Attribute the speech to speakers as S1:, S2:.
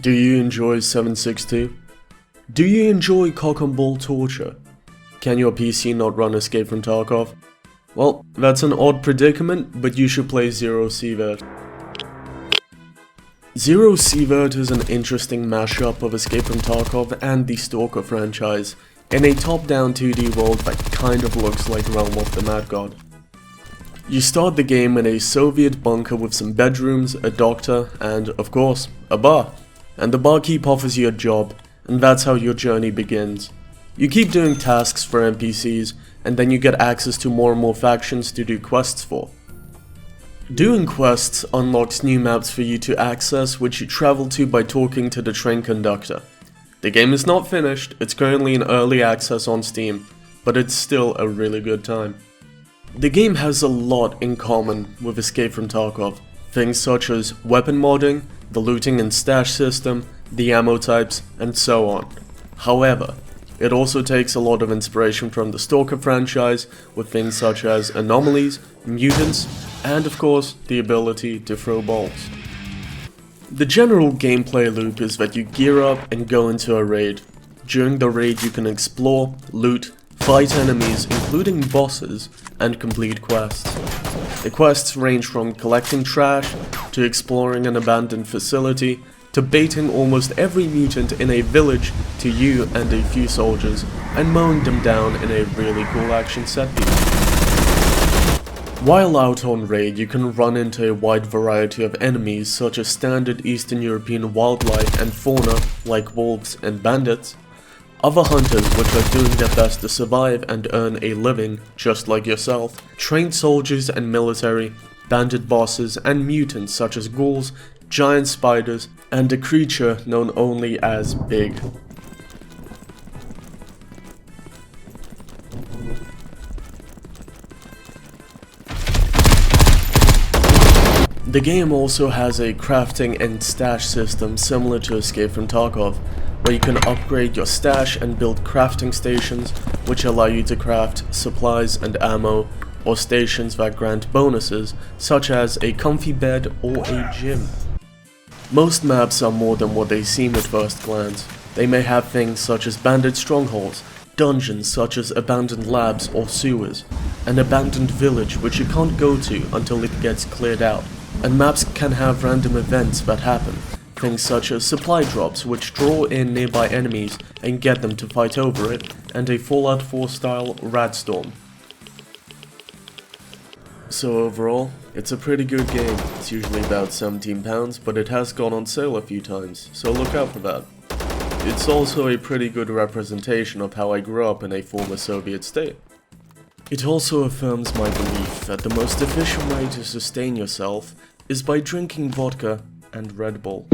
S1: Do you enjoy 762? Do you enjoy cock and ball torture? Can your PC not run Escape from Tarkov? Well, that's an odd predicament, but you should play Zero Sievert. Zero Sievert is an interesting mashup of Escape from Tarkov and the Stalker franchise, in a top-down 2D world that kind of looks like Realm of the Mad God. You start the game in a Soviet bunker with some bedrooms, a doctor, and, of course, a bar. And the barkeep offers you a job, and that's how your journey begins. You keep doing tasks for NPCs, and then you get access to more and more factions to do quests for. Doing quests unlocks new maps for you to access, which you travel to by talking to the train conductor. The game is not finished, it's currently in early access on Steam, but it's still a really good time. The game has a lot in common with Escape from Tarkov, things such as weapon modding, the looting and stash system, the ammo types, and so on. However, it also takes a lot of inspiration from the Stalker franchise with things such as anomalies, mutants, and of course, the ability to throw balls. The general gameplay loop is that you gear up and go into a raid. During the raid you can explore, loot, fight enemies including bosses, and complete quests. The quests range from collecting trash, to exploring an abandoned facility, to baiting almost every mutant in a village to you and a few soldiers, and mowing them down in a really cool action set piece. While out on raid, you can run into a wide variety of enemies such as standard Eastern European wildlife and fauna like wolves and bandits, other hunters which are doing their best to survive and earn a living just like yourself, trained soldiers and military, bandit bosses and mutants such as ghouls, giant spiders, and a creature known only as Big. The game also has a crafting and stash system similar to Escape from Tarkov, where you can upgrade your stash and build crafting stations which allow you to craft supplies and ammo, or stations that grant bonuses such as a comfy bed or a gym. Most maps are more than what they seem at first glance. They may have things such as bandit strongholds, dungeons such as abandoned labs or sewers, an abandoned village which you can't go to until it gets cleared out, and maps can have random events that happen, things such as supply drops which draw in nearby enemies and get them to fight over it, and a Fallout 4 style radstorm. So overall, it's a pretty good game. It's usually about £17, but it has gone on sale a few times, so look out for that. It's also a pretty good representation of how I grew up in a former Soviet state. It also affirms my belief that the most efficient way to sustain yourself is by drinking vodka and Red Bull.